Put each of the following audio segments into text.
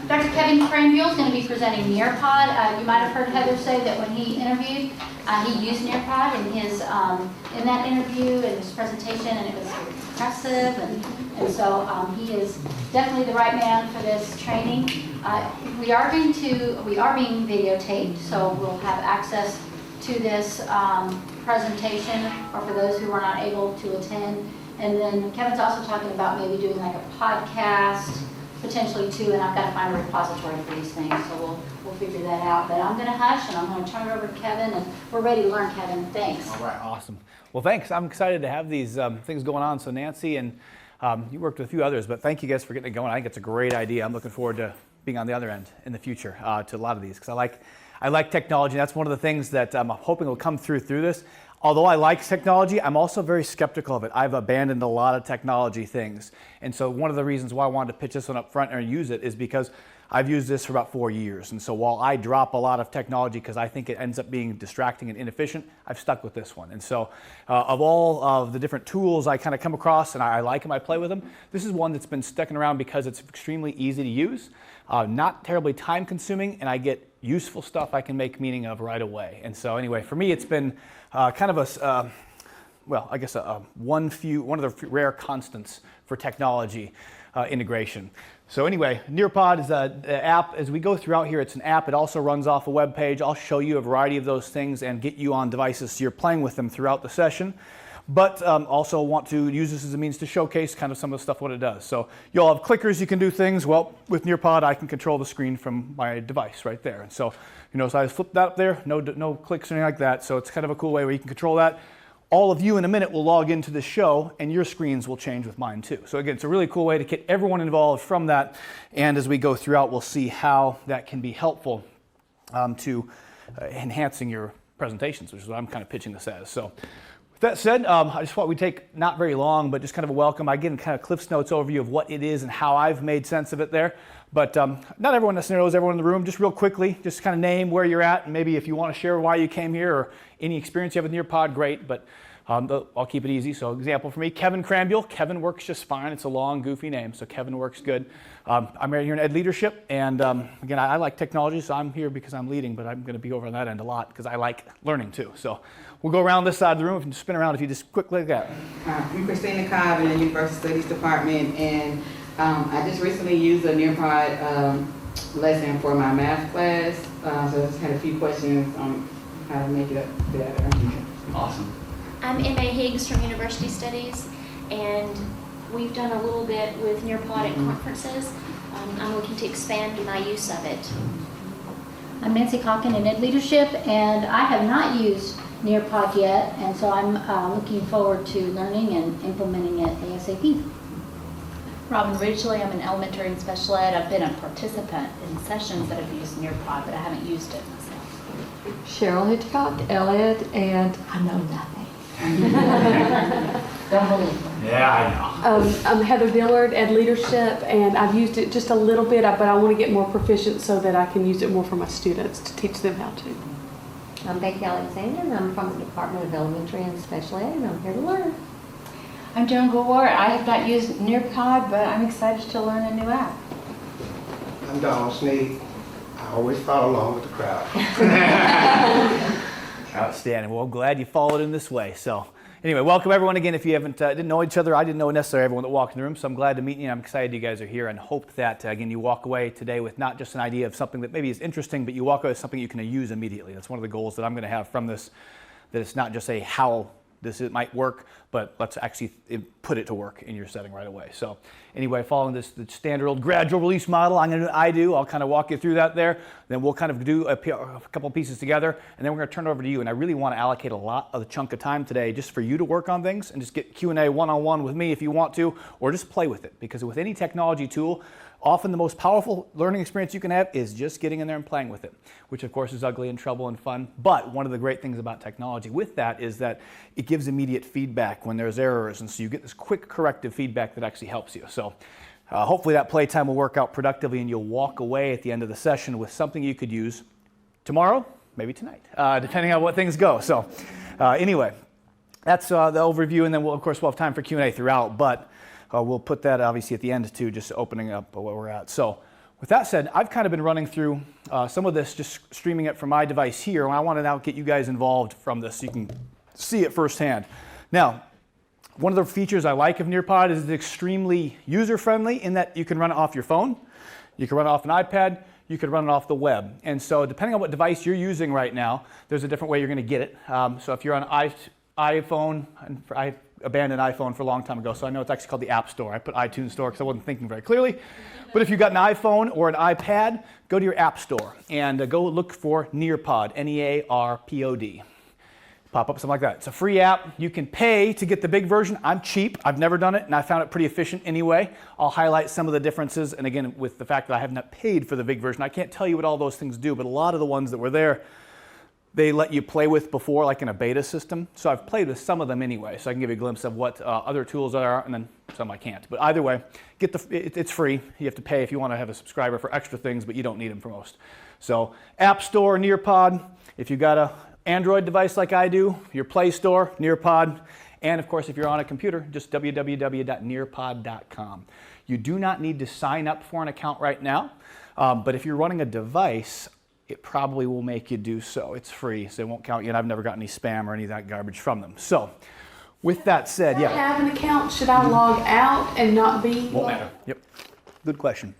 Dr. Kevin Cranville is going to be presenting Nearpod. You might have heard Heather say that when he interviewed, he used Nearpod in that interview and his presentation, and it was impressive. And so he is definitely the right man for this training. We are being videotaped, so we'll have access to this presentation, or for those who were not able to attend. And then Kevin's also talking about maybe doing like a podcast, potentially too, and I've got to find a repository for these things, so we'll figure that out. But I'm going to hush, and I'm going to turn it over to Kevin, and we're ready to learn, Kevin. Thanks. All right, awesome. Well, thanks. I'm excited to have these things going on. So Nancy and you worked with a few others, but thank you guys for getting it going. I think it's a great idea. I'm looking forward to being on the other end in the future to a lot of these, because I like technology. That's one of the things that I'm hoping will come through this. Although I like technology, I'm also very skeptical of it. I've abandoned a lot of technology things. And so one of the reasons why I wanted to pitch this one up front and use it is because I've used this for about 4 years. And so while I drop a lot of technology because I think it ends up being distracting and inefficient, I've stuck with this one. And so of all of the different tools I kind of come across and I like them, I play with them, this is one that's been sticking around because it's extremely easy to use, not terribly time consuming, and I get useful stuff I can make meaning of right away. And so anyway, for me, it's been kind of one of the rare constants for technology integration. So anyway, Nearpod is an app. As we go throughout here, it's an app. It also runs off a web page. I'll show you a variety of those things and get you on devices so you're playing with them throughout the session. But also want to use this as a means to showcase kind of some of the stuff, what it does. So you'll have clickers, you can do things. Well, with Nearpod, I can control the screen from my device right there. And so, so I flip that up there, no clicks or anything like that. So it's kind of a cool way where you can control that. All of you in a minute will log into the show, and your screens will change with mine too. So again, it's a really cool way to get everyone involved from that. And as we go throughout, we'll see how that can be helpful to enhancing your presentations, which is what I'm kind of pitching this as. So with that said, I just thought we'd take not very long, but just kind of a welcome. I give kind of Cliff's Notes overview of what it is and how I've made sense of it there. But not everyone necessarily knows everyone in the room. Just real quickly, just kind of name where you're at, and maybe if you want to share why you came here or any experience you have with Nearpod, great. But I'll keep it easy. So example for me, Kevin Cranville. Kevin works just fine. It's a long, goofy name, so Kevin works good. I'm right here in Ed Leadership, and again, I like technology, so I'm here because I'm leading, but I'm going to be over on that end a lot because I like learning too. So we'll go around this side of the room. If you can spin around, if you just quickly like that. I'm Christina Cobb in the University Studies Department, and I just recently used a Nearpod lesson for my math class, so I just had a few questions on how to make it up better. Awesome. I'm M.A. Higgs from University Studies, and we've done a little bit with Nearpod at conferences. I'm looking to expand my use of it. I'm Nancy Calkin in Ed Leadership, and I have not used Nearpod yet, and so I'm looking forward to learning and implementing it ASAP. Robin Ridgely, I'm an elementary and special ed. I've been a participant in sessions that have used Nearpod, but I haven't used it myself. Cheryl Hitchcock, Elliot, and I know nothing. Don't believe me. Yeah, I know. I'm Heather Dillard, Ed Leadership, and I've used it just a little bit, but I want to get more proficient so that I can use it more for my students to teach them how to. I'm Becky Alexander, and I'm from the Department of Elementary and Special Ed, and I'm here to learn. I'm Joan Gore. I have not used Nearpod, but I'm excited to learn a new app. I'm Donald Sneed. I always follow along with the crowd. Outstanding. Well, I'm glad you followed in this way. So anyway, welcome everyone again. If you didn't know each other, I didn't know necessarily everyone that walked in the room, so I'm glad to meet you, and I'm excited you guys are here, and hope that, again, you walk away today with not just an idea of something that maybe is interesting, but you walk away with something you can use immediately. That's one of the goals that I'm going to have from this, that it's not just a how it might work, but let's actually put it to work in your setting right away. So anyway, following the standard old gradual release model, I'll kind of walk you through that there. Then we'll kind of do a couple pieces together, and then we're going to turn it over to you. And I really want to allocate a lot of the chunk of time today just for you to work on things and just get Q&A one-on-one with me if you want to, or just play with it. Because with any technology tool, often the most powerful learning experience you can have is just getting in there and playing with it, which of course is ugly and trouble and fun. But one of the great things about technology with that is that it gives immediate feedback when there's errors, and so you get this quick corrective feedback that actually helps you. So hopefully that playtime will work out productively, and you'll walk away at the end of the session with something you could use tomorrow, maybe tonight, depending on what things go. So anyway, that's the overview, and then we'll have time for Q&A throughout. But we'll put that obviously at the end too, just opening up where we're at. So with that said, I've kind of been running through some of this, just streaming it from my device here, and I want to now get you guys involved from this so you can see it firsthand. Now, one of the features I like of Nearpod is it's extremely user-friendly in that you can run it off your phone, you can run it off an iPad, you can run it off the web. And so depending on what device you're using right now, there's a different way you're going to get it. So if you're on iPhone, and I abandoned iPhone for a long time ago, so I know it's actually called the App Store. I put iTunes Store because I wasn't thinking very clearly. But if you've got an iPhone or an iPad, go to your App Store and go look for Nearpod, Nearpod. Pop up something like that. It's a free app. You can pay to get the big version. I'm cheap. I've never done it, and I found it pretty efficient anyway. I'll highlight some of the differences, and again, with the fact that I have not paid for the big version, I can't tell you what all those things do, but a lot of the ones that were there, they let you play with before, like in a beta system. So I've played with some of them anyway, so I can give you a glimpse of what other tools are, and then some I can't. But either way, it's free. You have to pay if you want to have a subscriber for extra things, but you don't need them for most. So App Store, Nearpod. If you've got a Android device like I do, your Play Store, Nearpod, and of course if you're on a computer, just www.nearpod.com. You do not need to sign up for an account right now, but if you're running a device, it probably will make you do so. It's free, so it won't count you, and I've never gotten any spam or any of that garbage from them. So, with that said, If I have an account, should I log out and not be? Won't matter. Yep. Good question.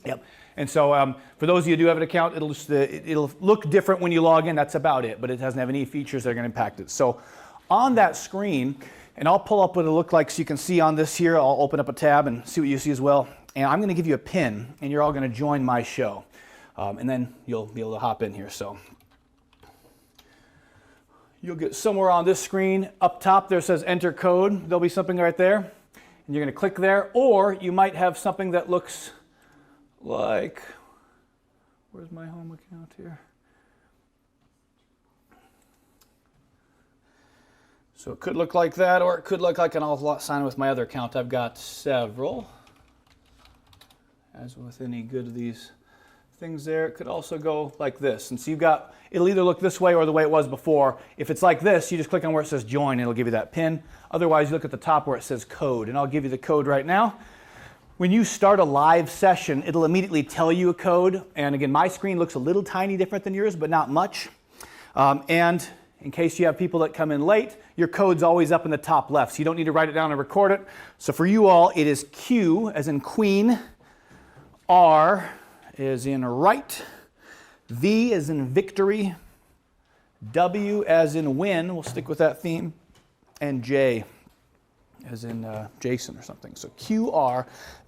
Yep. And so for those of you who do have an account, it'll look different when you log in. That's about it, but it doesn't have any features that are going to impact it. So on that screen, and I'll pull up what it'll look like so you can see on this here. I'll open up a tab and see what you see as well. And I'm going to give you a pin, and you're all going to join my show. And then you'll be able to hop in here. So you'll get somewhere on this screen. Up top there says enter code. There'll be something right there. And you're going to click there. Or you might have something that looks like, where's my home account here? So it could look like that, or it could look like, and I'll sign with my other account. I've got several. As with any good of these things there, it could also go like this. And so you've got, it'll either look this way or the way it was before. If it's like this, you just click on where it says join, and it'll give you that pin. Otherwise, you look at the top where it says code, and I'll give you the code right now. When you start a live session, it'll immediately tell you a code. And again, my screen looks a little tiny different than yours, but not much. And in case you have people that come in late, your code's always up in the top left, so you don't need to write it down and record it. So for you all, it is Q as in Queen, R as in right, V as in victory, W as in win, we'll stick with that theme, and J as in Jason or something. So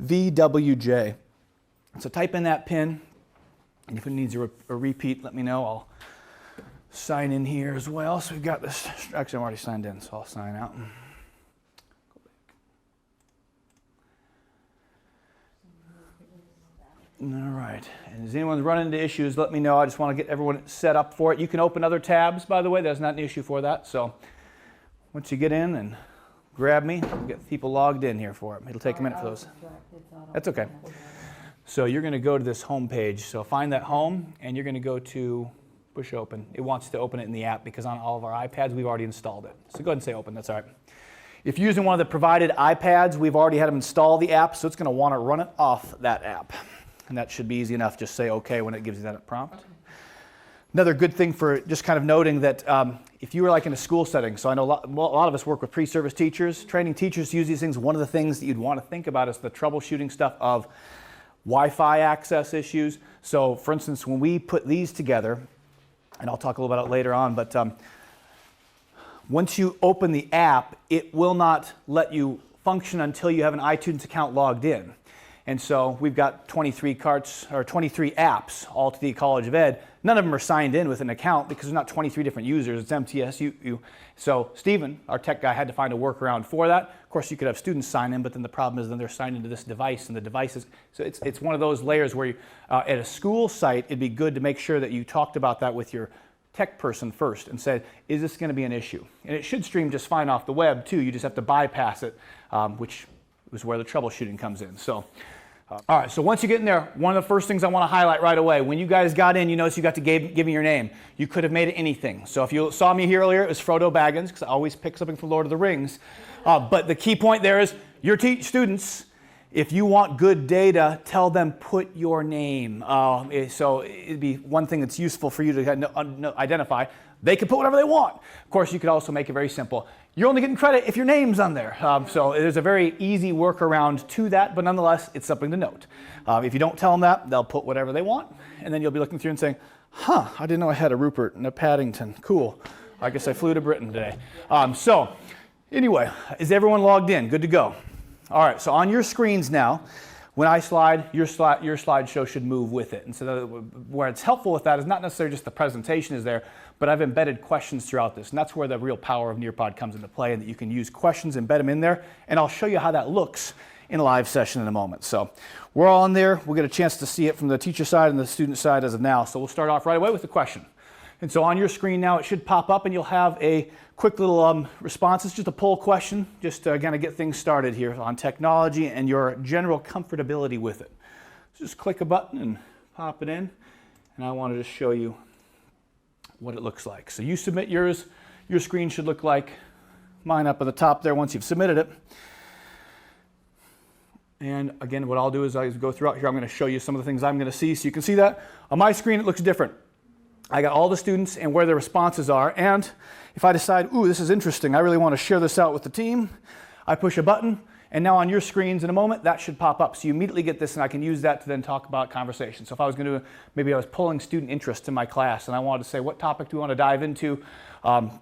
QRVWJ. So type in that pin, and if it needs a repeat, let me know. I'll sign in here as well. So we've got this. Actually, I'm already signed in, so I'll sign out. All right. And if anyone's running into issues, let me know. I just want to get everyone set up for it. You can open other tabs, by the way. There's not an issue for that. So once you get in and grab me, we'll get people logged in here for it. It'll take a minute for those. That's okay. So you're going to go to this home page. So find that home, and you're going to go to push open. It wants to open it in the app because on all of our iPads, we've already installed it. So go ahead and say open. That's all right. If you're using one of the provided iPads, we've already had them install the app, so it's going to want to run it off that app. And that should be easy enough. Just say OK when it gives you that prompt. Okay. Another good thing for just kind of noting that if you were like in a school setting, so I know a lot of us work with pre-service teachers, training teachers to use these things. One of the things that you'd want to think about is the troubleshooting stuff of Wi-Fi access issues. So for instance, when we put these together, and I'll talk a little about it later on, but once you open the app, it will not let you function until you have an iTunes account logged in. And so we've got 23 apps all to the College of Ed. None of them are signed in with an account because there's not 23 different users. It's MTSU. So Stephen, our tech guy, had to find a workaround for that. Of course, you could have students sign in, but then the problem is then they're signed into this device, and the device is, so it's one of those layers where you, at a school site, it'd be good to make sure that you talked about that with your tech person first and said, is this going to be an issue? And it should stream just fine off the web too. You just have to bypass it, which is where the troubleshooting comes in. So All right, so once you get in there, one of the first things I want to highlight right away, when you guys got in, you notice you got to give me your name. You could have made it anything. So if you saw me here earlier, it was Frodo Baggins, because I always pick something from Lord of the Rings. But the key point there is, your students, if you want good data, tell them put your name. So it'd be one thing that's useful for you to identify. They can put whatever they want. Of course, you could also make it very simple. You're only getting credit if your name's on there. So there's a very easy workaround to that, but nonetheless, it's something to note. If you don't tell them that, they'll put whatever they want, and then you'll be looking through and saying, huh, I didn't know I had a Rupert and a Paddington. Cool. I guess I flew to Britain today. So anyway, is everyone logged in? Good to go. All right, so on your screens now, when I slide, your slideshow should move with it. And so where it's helpful with that is not necessarily just the presentation is there, but I've embedded questions throughout this. And that's where the real power of Nearpod comes into play, and that you can use questions, embed them in there, and I'll show you how that looks in a live session in a moment. So we're all in there. We'll get a chance to see it from the teacher side and the student side as of now. So we'll start off right away with the question. And so on your screen now, it should pop up, and you'll have a quick little response. It's just a poll question, just to kind of get things started here on technology and your general comfortability with it. So just click a button and pop it in, and I wanted to show you what it looks like. So you submit yours. Your screen should look like mine up at the top there once you've submitted it. And again, what I'll do is as I go throughout here, I'm going to show you some of the things I'm going to see. So you can see that on my screen, it looks different. I got all the students and where their responses are, and if I decide, ooh, this is interesting, I really want to share this out with the team, I push a button, and now on your screens in a moment, that should pop up. So you immediately get this, and I can use that to then talk about conversation. So if I was going to, maybe I was pulling student interest in my class, and I wanted to say, what topic do we want to dive into?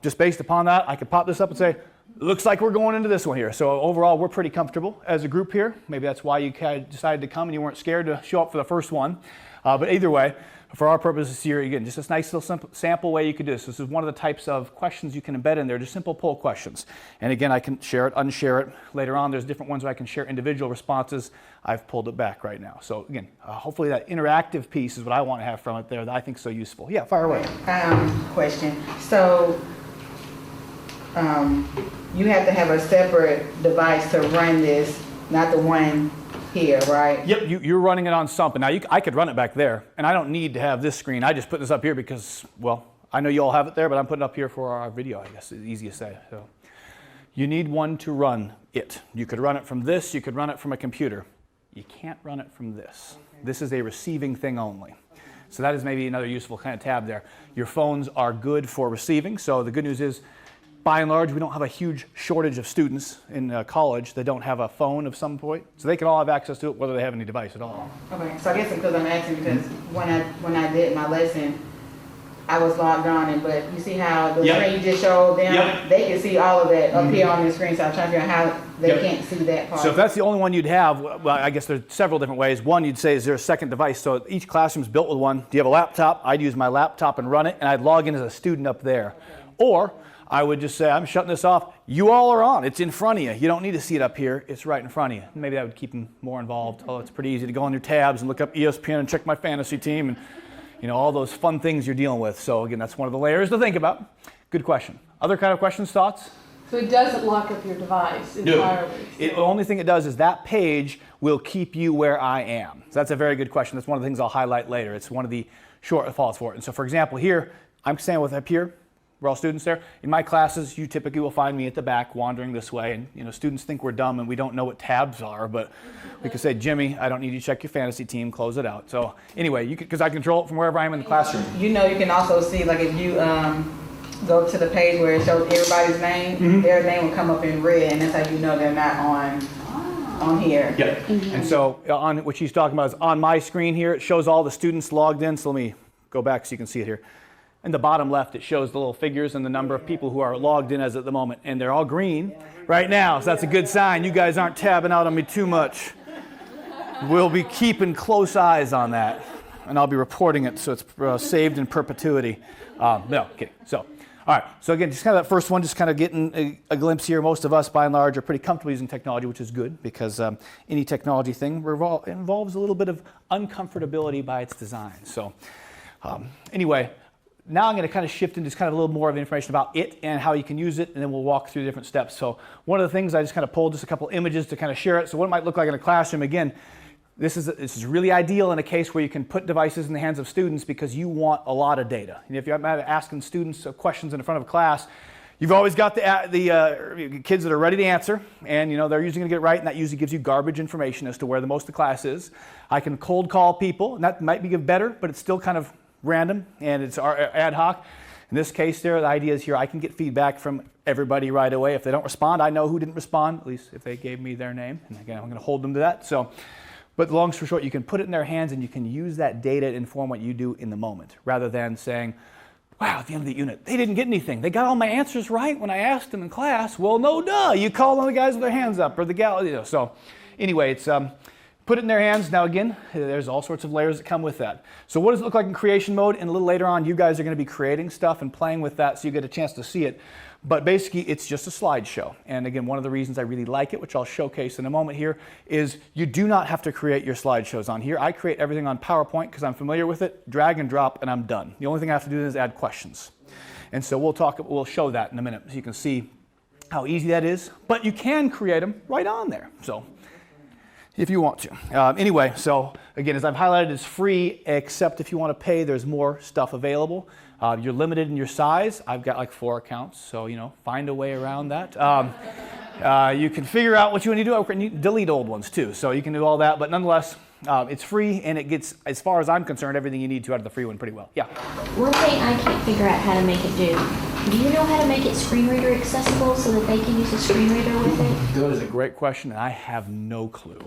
Just based upon that, I could pop this up and say, looks like we're going into this one here. So overall, we're pretty comfortable as a group here. Maybe that's why you decided to come and you weren't scared to show up for the first one. But either way, for our purposes here, again, just a nice little sample way you could do this. This is one of the types of questions you can embed in there, just simple poll questions. And again, I can share it, unshare it. Later on, there's different ones where I can share individual responses. I've pulled it back right now. So again, hopefully that interactive piece is what I want to have from it there that I think is so useful. Yeah, fire away. Question. So you have to have a separate device to run this, not the one here, right? Yep, you're running it on something. Now, I could run it back there, and I don't need to have this screen. I just put this up here because, well, I know you all have it there, but I'm putting it up here for our video, I guess, is the easiest to say. So you need one to run it. You could run it from this. You could run it from a computer. You can't run it from this. Okay. This is a receiving thing only. Okay. So that is maybe another useful kind of tab there. Your phones are good for receiving, so the good news is, by and large, we don't have a huge shortage of students in college that don't have a phone of some point. So they can all have access to it whether they have any device at all. Okay, so I guess because I'm asking because when I did my lesson, I was logged on, and but you see how the screen you just showed them, they can see all of that up here on the screen, so I'm trying to figure out how they can't see that part. So if that's the only one you'd have, well, I guess there's several different ways. One, you'd say, is there a second device? So each classroom's built with one. Do you have a laptop? I'd use my laptop and run it, and I'd log in as a student up there. Or I would just say, I'm shutting this off. You all are on. It's in front of you. You don't need to see it up here. It's right in front of you. Maybe that would keep them more involved. Oh, it's pretty easy to go on your tabs and look up ESPN and check my fantasy team and, you know, all those fun things you're dealing with. So again, that's one of the layers to think about. Good question. Other kind of questions, thoughts? So it doesn't lock up your device entirely? No. The only thing it does is that page will keep you where I am. So that's a very good question. That's one of the things I'll highlight later. It's one of the shortfalls for it. And so for example, here, I'm staying with up here. We're all students there. In my classes, you typically will find me at the back wandering this way. And you know, students think we're dumb and we don't know what tabs are, but we could say, Jimmy, I don't need you to check your fantasy team, close it out. So anyway, because I control it from wherever I am in the classroom. You know, you can also see, like if you go to the page where it shows everybody's name, their name will come up in red, and that's how you know they're not on here. Yeah. And so on what she's talking about is on my screen here, it shows all the students logged in. So let me go back so you can see it here. In the bottom left, it shows the little figures and the number of people who are logged in as at the moment. And they're all green right now, so that's a good sign. You guys aren't tabbing out on me too much. We'll be keeping close eyes on that. And I'll be reporting it so it's saved in perpetuity. No, kidding. So, all right. So again, just kind of that first one, just kind of getting a glimpse here. Most of us, by and large, are pretty comfortable using technology, which is good because any technology thing involves a little bit of uncomfortability by its design. So anyway, now I'm going to kind of shift into just kind of a little more of information about it and how you can use it, and then we'll walk through different steps. So one of the things I just kind of pulled just a couple images to kind of share it. So what it might look like in a classroom, again, This is really ideal in a case where you can put devices in the hands of students because you want a lot of data. And if you're asking students questions in front of a class, you've always got the kids that are ready to answer, and they're usually going to get it right, and that usually gives you garbage information as to where the most of the class is. I can cold call people, and that might be better, but it's still kind of random, and it's ad hoc. In this case there, the idea is here I can get feedback from everybody right away. If they don't respond, I know who didn't respond, at least if they gave me their name, and again, I'm going to hold them to that. But long story short, you can put it in their hands and you can use that data to inform what you do in the moment, rather than saying, wow, at the end of the unit, they didn't get anything. They got all my answers right when I asked them in class. Well, no duh, you call on the guys with their hands up, or the gal, So anyway, it's put it in their hands. Now again, there's all sorts of layers that come with that. So what does it look like in creation mode? And a little later on, you guys are going to be creating stuff and playing with that so you get a chance to see it. But basically, it's just a slideshow. And again, one of the reasons I really like it, which I'll showcase in a moment here, is you do not have to create your slideshows on here. I create everything on PowerPoint because I'm familiar with it, drag and drop, and I'm done. The only thing I have to do is add questions. And so we'll show that in a minute so you can see how easy that is. But you can create them right on there, so if you want to. Anyway, so again, as I've highlighted, it's free, except if you want to pay, there's more stuff available. You're limited in your size. I've got like 4 accounts, so find a way around that. You can figure out what you want to do. And you delete old ones too, so you can do all that. But nonetheless, it's free, and it gets, as far as I'm concerned, everything you need to out of the free one pretty well. Yeah. One thing I can't figure out how to make it do you know how to make it screen reader accessible so that they can use a screen reader with it? That is a great question, and I have no clue.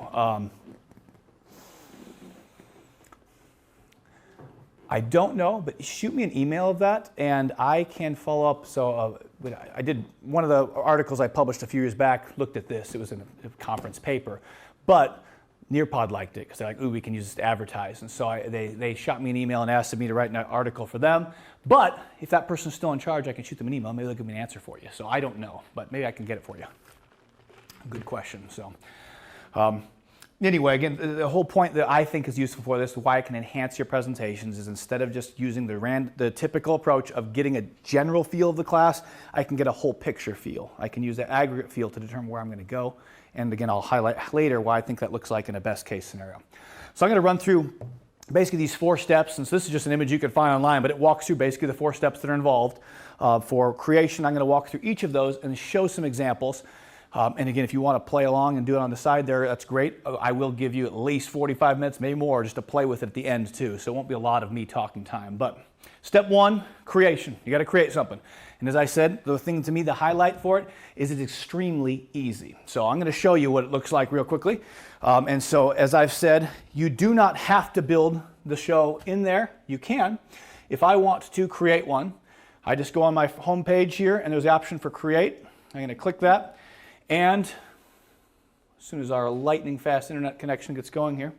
I don't know, but shoot me an email of that, and I can follow up. So I did one of the articles I published a few years back, looked at this. It was in a conference paper, but Nearpod liked it because they're like, ooh, we can use this to advertise. And so they shot me an email and asked me to write an article for them. But if that person's still in charge, I can shoot them an email. Maybe they'll give me an answer for you. So I don't know, but maybe I can get it for you. Good question. So anyway, again, the whole point that I think is useful for this, why it can enhance your presentations, is instead of just using the typical approach of getting a general feel of the class, I can get a whole picture feel. I can use that aggregate feel to determine where I'm going to go. And again, I'll highlight later why I think that looks like in a best case scenario. So I'm going to run through basically these 4 steps, and so this is just an image you can find online, but it walks through basically the 4 steps that are involved. For creation, I'm going to walk through each of those and show some examples. And again, if you want to play along and do it on the side there, that's great. I will give you at least 45 minutes, maybe more, just to play with it at the end too. So it won't be a lot of me talking time. But step 1, creation. You got to create something. And as I said, the thing to me, the highlight for it is it's extremely easy. So I'm going to show you what it looks like real quickly. And so as I've said, you do not have to build the show in there. You can. If I want to create one, I just go on my home page here, and there's the option for create. I'm going to click that. And as soon as our lightning fast internet connection gets going here,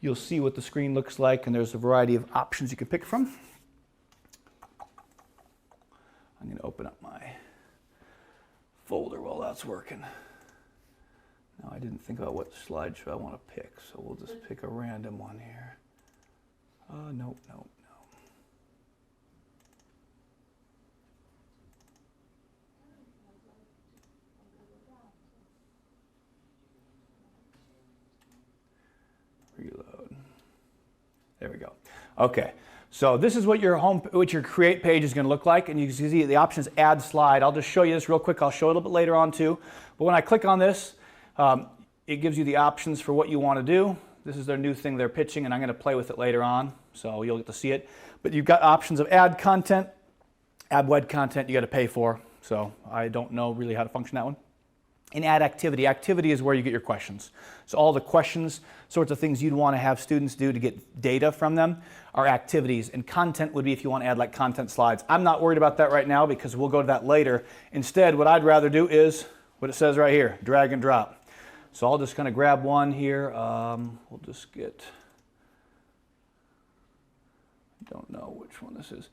you'll see what the screen looks like, and there's a variety of options you can pick from. I'm going to open up my folder while that's working. Now, I didn't think about what slideshow I want to pick, so we'll just pick a random one here. Nope. Reload. There we go. Okay. So this is what your create page is going to look like, and you can see the option is add slide. I'll just show you this real quick. I'll show it a little bit later on too. But when I click on this, it gives you the options for what you want to do. This is their new thing they're pitching, and I'm going to play with it later on, so you'll get to see it. But you've got options of add content, add web content you got to pay for. So I don't know really how to function that one. And add activity. Activity is where you get your questions. So all the questions, sorts of things you'd want to have students do to get data from them are activities. And content would be if you want to add like content slides. I'm not worried about that right now because we'll go to that later. Instead, what I'd rather do is what it says right here, drag and drop. So I'll just kind of grab one here. We'll just get, I don't know which one this is.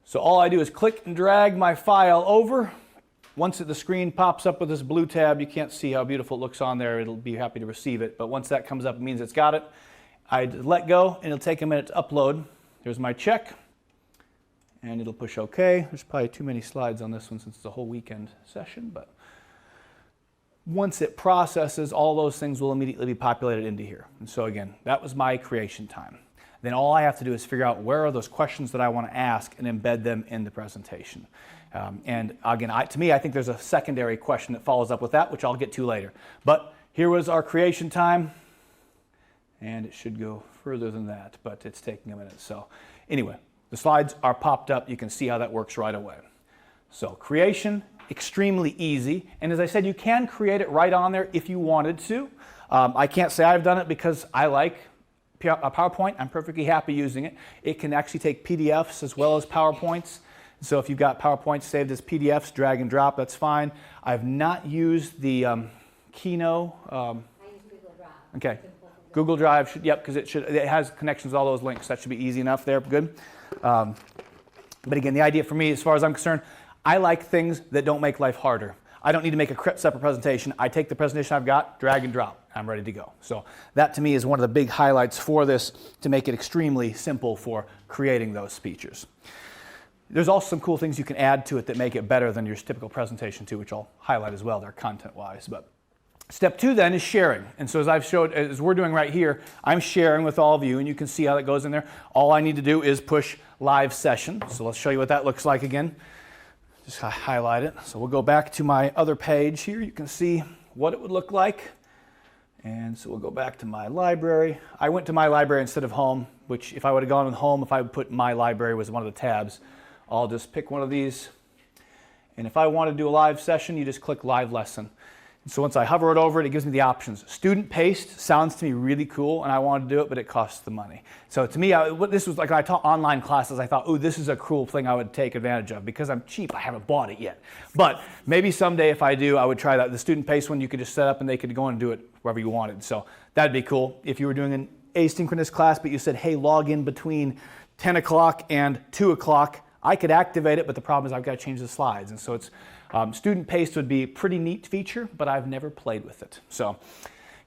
So all I do is click and drag my file over. Once the screen pops up with this blue tab, you can't see how beautiful it looks on there. It'll be happy to receive it. But once that comes up, it means it's got it. I let go, and it'll take a minute to upload. There's my check, and it'll push OK. There's probably too many slides on this one since it's a whole weekend session, but Once it processes, all those things will immediately be populated into here. And so again, that was my creation time. Then all I have to do is figure out where are those questions that I want to ask and embed them in the presentation. And again, to me, I think there's a secondary question that follows up with that, which I'll get to later. But here was our creation time, and it should go further than that, but it's taking a minute. So anyway, the slides are popped up. You can see how that works right away. So creation, extremely easy. And as I said, you can create it right on there if you wanted to. I can't say I've done it because I like PowerPoint. I'm perfectly happy using it. It can actually take PDFs as well as PowerPoints. So if you've got PowerPoints saved as PDFs, drag and drop, that's fine. I've not used the Keynote. I use Google Drive. Okay. Google Drive should, yep, because it has connections to all those links. That should be easy enough there. Good. But again, the idea for me, as far as I'm concerned, I like things that don't make life harder. I don't need to make a separate presentation. I take the presentation I've got, drag and drop. I'm ready to go. So that to me is one of the big highlights for this, to make it extremely simple for creating those features. There's also some cool things you can add to it that make it better than your typical presentation too, which I'll highlight as well, they're content-wise. But step 2 then is sharing. And so as I've showed, as we're doing right here, I'm sharing with all of you, and you can see how that goes in there. All I need to do is push live session. So let's show you what that looks like again. Just highlight it. So we'll go back to my other page here. You can see what it would look like. And so we'll go back to my library. I went to my library instead of home, which if I would have gone with home, if I would put my library was one of the tabs, I'll just pick one of these. And if I want to do a live session, you just click live lesson. And so once I hover it over it, it gives me the options. Student paced sounds to me really cool, and I wanted to do it, but it costs the money. So to me, what this was like when I taught online classes, I thought, oh, this is a cool thing I would take advantage of. Because I'm cheap, I haven't bought it yet. But maybe someday if I do, I would try that. The student paced one, you could just set up and they could go and do it wherever you wanted. So that'd be cool. If you were doing an asynchronous class, but you said, hey, log in between 10 o'clock and 2 o'clock, I could activate it, but the problem is I've got to change the slides. And so it's student paced would be a pretty neat feature, but I've never played with it. So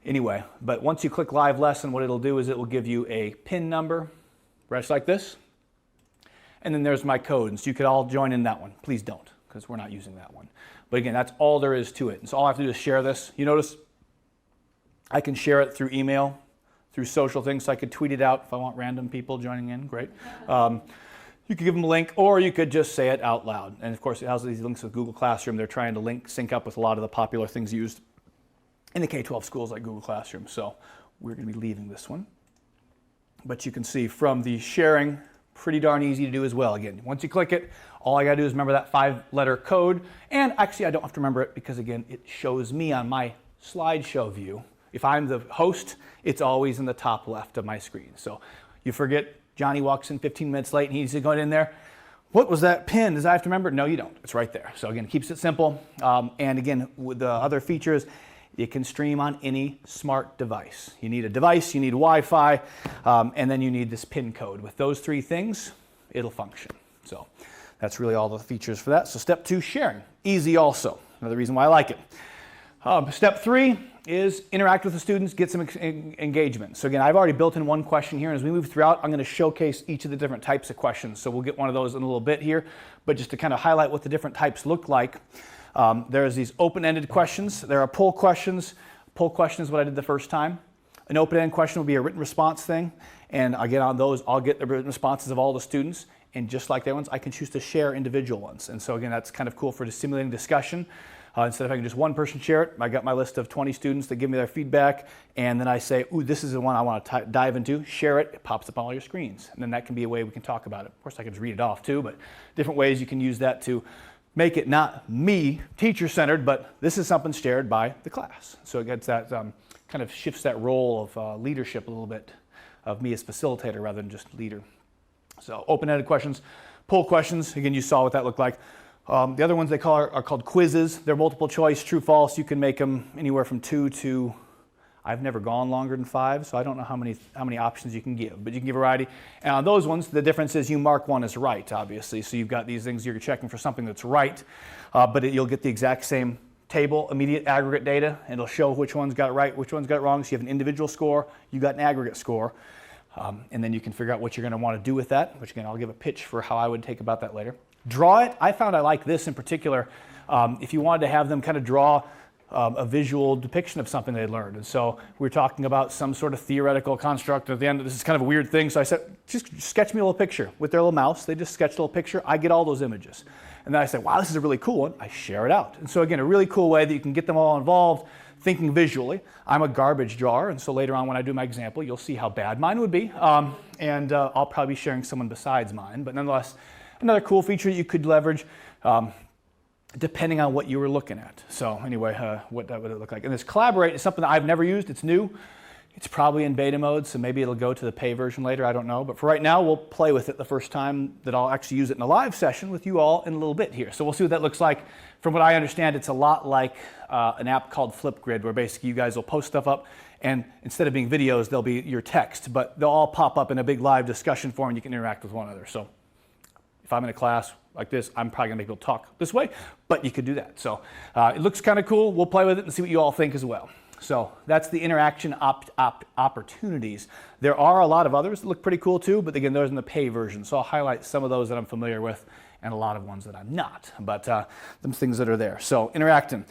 anyway, but once you click live lesson, what it'll do is it will give you a PIN number, just like this. And then there's my code. And so you could all join in that one. Please don't, because we're not using that one. But again, that's all there is to it. And so all I have to do is share this. You notice I can share it through email, through social things. So I could tweet it out if I want random people joining in. Great. You could give them a link, or you could just say it out loud. And of course, it has these links with Google Classroom. They're trying to sync up with a lot of the popular things used in the K-12 schools like Google Classroom. So we're going to be leaving this one. But you can see from the sharing, pretty darn easy to do as well. Again, once you click it, all I got to do is remember that 5-letter code. And actually, I don't have to remember it because, again, it shows me on my slideshow view. If I'm the host, it's always in the top left of my screen. So you forget, Johnny walks in 15 minutes late and he's going in there. What was that pin? Does I have to remember? No, you don't. It's right there. So again, it keeps it simple. And again, with the other features, it can stream on any smart device. You need a device, you need Wi-Fi, and then you need this pin code. With those 3 things, it'll function. So that's really all the features for that. So step 2, sharing. Easy also. Another reason why I like it. Step 3 is interact with the students, get some engagement. So again, I've already built in one question here, and as we move throughout, I'm going to showcase each of the different types of questions. So we'll get one of those in a little bit here, but just to kind of highlight what the different types look like, there's these open-ended questions. There are poll questions. Poll question is what I did the first time. An open-ended question will be a written response thing, and again, on those, I'll get the written responses of all the students, and just like the other ones, I can choose to share individual ones. And so again, that's kind of cool for stimulating discussion. Instead of having just one person share it, I got my list of 20 students that give me their feedback, and then I say, ooh, this is the one I want to dive into, share it, it pops up on all your screens. And then that can be a way we can talk about it. Of course, I can just read it off too, but different ways you can use that to make it not me, teacher-centered, but this is something shared by the class. So it gets that, kind of shifts that role of leadership a little bit, of me as facilitator rather than just leader. So open-ended questions, poll questions, again, you saw what that looked like. The other ones they call are called quizzes. They're multiple choice, true, false. You can make them anywhere from 2 to, I've never gone longer than 5, so I don't know how many options you can give, but you can give a variety. And on those ones, the difference is you mark one as right, obviously. So you've got these things you're checking for something that's right, but you'll get the exact same table, immediate aggregate data, and it'll show which one's got it right, which one's got it wrong. So you have an individual score, you got an aggregate score, and then you can figure out what you're going to want to do with that, which again, I'll give a pitch for how I would take about that later. Draw it. I found I like this in particular. If you wanted to have them kind of draw a visual depiction of something they learned. And so we were talking about some sort of theoretical construct at the end. This is kind of a weird thing. So I said, just sketch me a little picture. With their little mouse, they just sketch a little picture. I get all those images. And then I said, wow, this is a really cool one. I share it out. And so again, a really cool way that you can get them all involved, thinking visually. I'm a garbage drawer, and so later on when I do my example, you'll see how bad mine would be. I'll probably be sharing someone besides mine. But nonetheless, another cool feature you could leverage depending on what you were looking at. So anyway, what that would look like. And this Collaborate is something that I've never used. It's new. It's probably in beta mode, so maybe it'll go to the pay version later. I don't know. But for right now, we'll play with it the first time that I'll actually use it in a live session with you all in a little bit here. So we'll see what that looks like. From what I understand, it's a lot like an app called Flipgrid, where basically you guys will post stuff up, and instead of being videos, they'll be your text. But they'll all pop up in a big live discussion forum, and you can interact with one another. So if I'm in a class like this, I'm probably going to make people talk this way, but you could do that. So it looks kind of cool. We'll play with it and see what you all think as well. So that's the interaction opportunities. There are a lot of others that look pretty cool too, but again, those in the pay version. So I'll highlight some of those that I'm familiar with and a lot of ones that I'm not, but them things that are there. So interacting.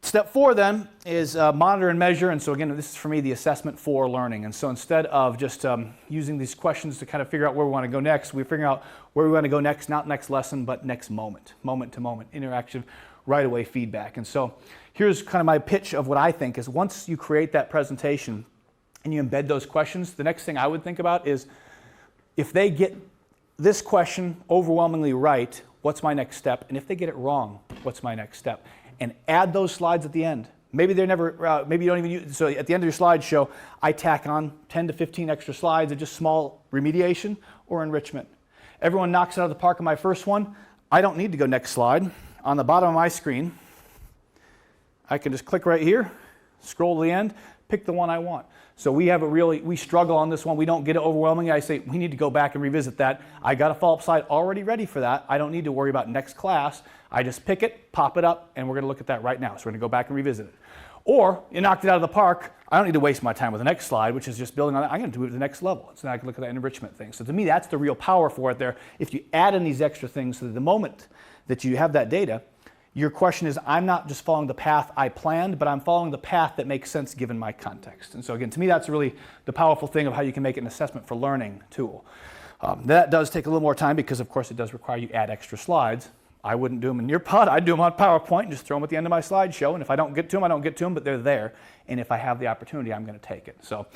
Step 4 then is monitor and measure. And so again, this is for me the assessment for learning. And so instead of just using these questions to kind of figure out where we want to go next, we're figuring out where we want to go next, not next lesson, but next moment, moment to moment, interaction, right away feedback. And so here's kind of my pitch of what I think is once you create that presentation and you embed those questions, the next thing I would think about is if they get this question overwhelmingly right, what's my next step? And if they get it wrong, what's my next step? And add those slides at the end. Maybe they're never, maybe you don't even use, so at the end of your slideshow, I tack on 10 to 15 extra slides of just small remediation or enrichment. Everyone knocks it out of the park on my first one. I don't need to go next slide. On the bottom of my screen, I can just click right here, scroll to the end, pick the one I want. So we struggle on this one. We don't get it overwhelming. I say, we need to go back and revisit that. I got a follow-up slide already ready for that. I don't need to worry about next class. I just pick it, pop it up, and we're gonna look at that right now. So we're gonna go back and revisit it. Or you knocked it out of the park. I don't need to waste my time with the next slide, which is just building on that. I'm gonna move to the next level. So now I can look at that enrichment thing. So to me, that's the real power for it there. If you add in these extra things so that the moment that you have that data, your question is, I'm not just following the path I planned, but I'm following the path that makes sense given my context. And so again, to me, that's really the powerful thing of how you can make an assessment for learning tool. That does take a little more time because, of course, it does require you add extra slides. I wouldn't do them in Nearpod. I'd do them on PowerPoint and just throw them at the end of my slideshow. And if I don't get to them, I don't get to them, but they're there. And if I have the opportunity, I'm going to take it. So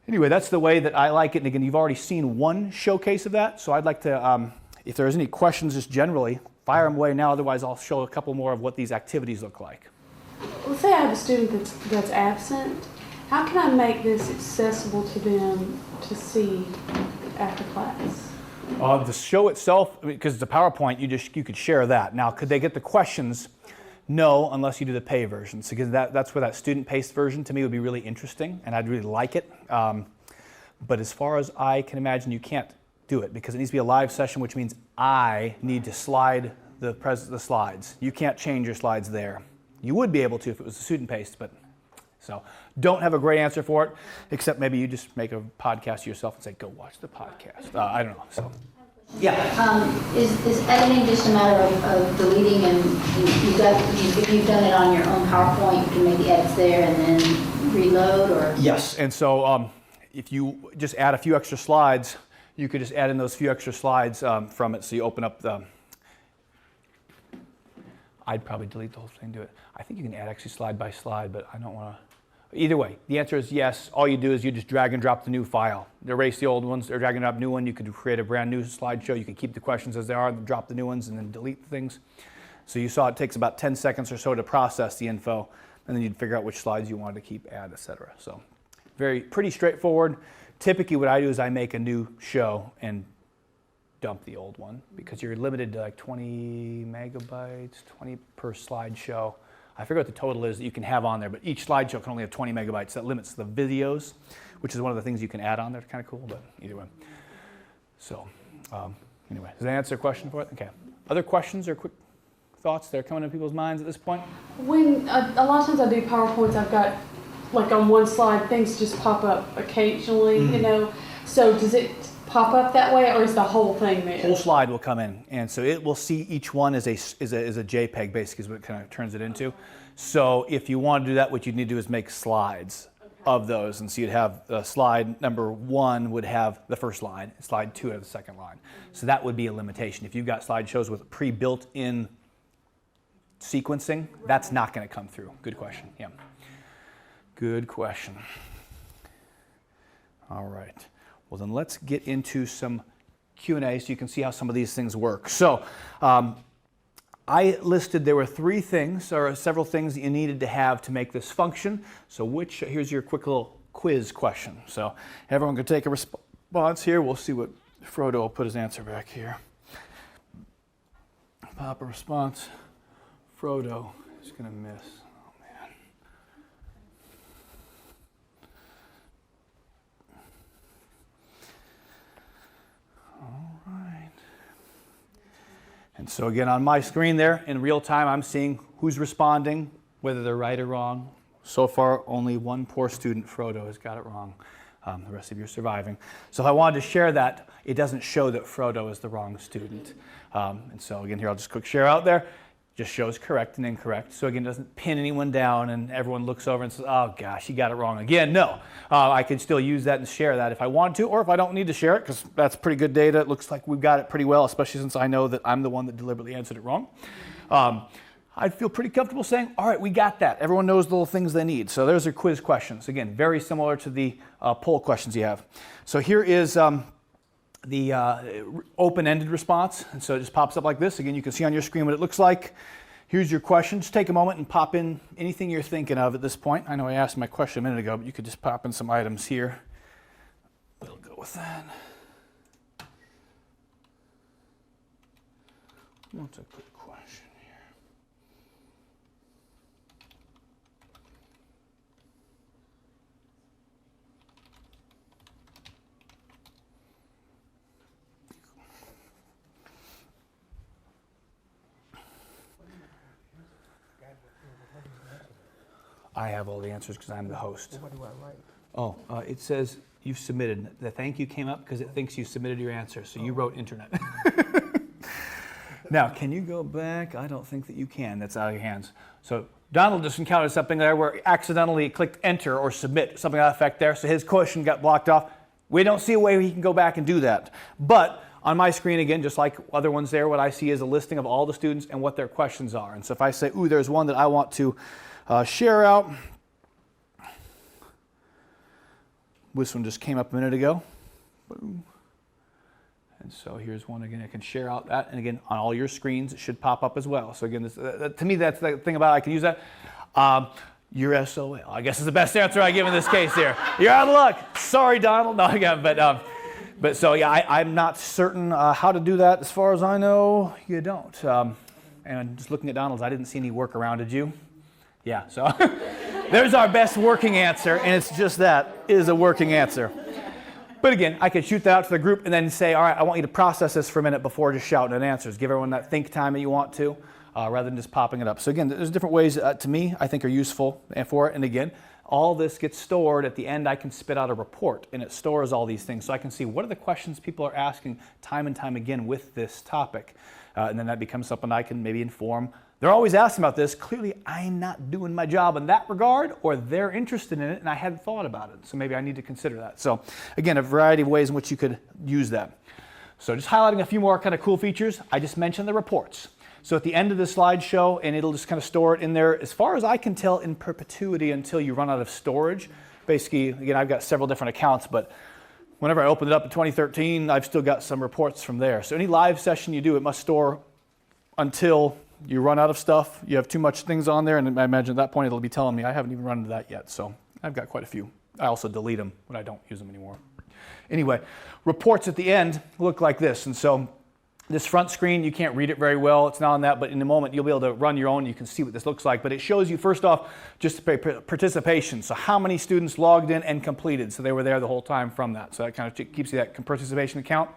anyway, that's the way that I like it. And again, you've already seen one showcase of that. So I'd like to, if there's any questions just generally, fire them away now. Otherwise, I'll show a couple more of what these activities look like. Let's say I have a student that's absent. How can I make this accessible to them to see after class? The show itself, because it's a PowerPoint, you could share that. Now, could they get the questions? No, unless you do the pay version. So because that's where that student-paced version to me would be really interesting, and I'd really like it. But as far as I can imagine, you can't do it because it needs to be a live session, which means I need to slide the slides. You can't change your slides there. You would be able to if it was a student-paced, but so don't have a great answer for it, except maybe you just make a podcast yourself and say, go watch the podcast. I don't know. So, yeah. Is editing just a matter of deleting and if you've done it on your own PowerPoint, you can make the edits there and then reload or? Yes, and so if you just add a few extra slides, you could just add in those few extra slides from it. So you open up the, I'd probably delete the whole thing, do it. I think you can add actually slide by slide, but I don't want to. Either way, the answer is yes. All you do is you just drag and drop the new file. Erase the old ones or drag and drop new one. You could create a brand new slideshow. You can keep the questions as they are, drop the new ones, and then delete the things. So you saw it takes about 10 seconds or so to process the info, and then you'd figure out which slides you wanted to keep, add, etc. So pretty straightforward. Typically what I do is I make a new show and dump the old one because you're limited to like 20 megabytes, 20 per slideshow. I forget what the total is that you can have on there, but each slideshow can only have 20 megabytes. That limits the videos, which is one of the things you can add on there. It's kind of cool, but either way. So anyway, does that answer a question for it? Okay. Other questions or quick thoughts that are coming to people's minds at this point? When a lot of times I do PowerPoints, I've got like on one slide things just pop up occasionally, you know. So does it pop up that way, or is the whole thing there? Whole slide will come in, and so it will see each one as a JPEG, basically is what it kind of turns it into. So if you want to do that, what you need to do is make slides of those, and so you'd have slide number 1 would have the first line, slide 2 would have the second line. So that would be a limitation. If you've got slideshows with pre-built-in sequencing, that's not going to come through. Good question. Yeah. Good question. All right. Well, then let's get into some Q&A so you can see how some of these things work. So I listed there were 3 things or several things that you needed to have to make this function. So here's your quick little quiz question. So everyone can take a response here. We'll see what Frodo will put his answer back here. Pop a response. Frodo is going to miss. Oh, man. All right. And so again, on my screen there, in real time, I'm seeing who's responding, whether they're right or wrong. So far, only one poor student, Frodo, has got it wrong. The rest of you are surviving. So if I wanted to share that, it doesn't show that Frodo is the wrong student. And so again, here, I'll just click share out there. Just shows correct and incorrect. So again, it doesn't pin anyone down and everyone looks over and says, oh gosh, you got it wrong again. No, I can still use that and share that if I want to, or if I don't need to share it, because that's pretty good data. It looks like we've got it pretty well, especially since I know that I'm the one that deliberately answered it wrong. I'd feel pretty comfortable saying, all right, we got that. Everyone knows the little things they need. So there's your quiz questions. Again, very similar to the poll questions you have. So here is the open-ended response. And so it just pops up like this. Again, you can see on your screen what it looks like. Here's your question. Just take a moment and pop in anything you're thinking of at this point. I know I asked my question a minute ago, but you could just pop in some items here. We'll go with that. What's a good question here? I have all the answers because I'm the host. What do I write? Oh, it says you've submitted. The thank you came up because it thinks you submitted your answer. So you wrote internet. Now, can you go back? I don't think that you can. That's out of your hands. So Donald just encountered something there where he accidentally clicked enter or submit, something to that effect there. So his question got blocked off. We don't see a way he can go back and do that. But on my screen, again, just like other ones there, what I see is a listing of all the students and what their questions are. And so if I say, ooh, there's one that I want to share out. This one just came up a minute ago. Boom. And so here's one again. I can share out that. And again, on all your screens, it should pop up as well. So again, this, to me, that's the thing about it. I can use that. You're SOL, I guess is the best answer I give in this case here. You're out of luck. Sorry, Donald. No, again, but so yeah, I'm not certain how to do that. As far as I know, you don't. And just looking at Donald's, I didn't see any workaround. Did you? Yeah, so there's our best working answer, and it's just that, is a working answer. But again, I could shoot that out to the group and then say, all right, I want you to process this for a minute before just shouting at answers. Give everyone that think time that you want to, rather than just popping it up. So again, there's different ways, to me, I think are useful for it. And again, all this gets stored. At the end, I can spit out a report, and it stores all these things. So I can see what are the questions people are asking time and time again with this topic. And then that becomes something I can maybe inform. They're always asking about this. Clearly, I'm not doing my job in that regard, or they're interested in it, and I hadn't thought about it. So maybe I need to consider that. So again, a variety of ways in which you could use that. So just highlighting a few more kind of cool features. I just mentioned the reports. So at the end of the slideshow, and it'll just kind of store it in there, as far as I can tell, in perpetuity until you run out of storage. Basically, again, I've got several different accounts, but whenever I opened it up in 2013, I've still got some reports from there. So any live session you do, it must store until you run out of stuff, you have too much things on there, and I imagine at that point it'll be telling me I haven't even run into that yet. So I've got quite a few. I also delete them when I don't use them anymore. Anyway, reports at the end look like this. And so this front screen, you can't read it very well. It's not on that, but in a moment you'll be able to run your own. You can see what this looks like. But it shows you, first off, just participation. So how many students logged in and completed. So they were there the whole time from that. So that kind of keeps you that participation account.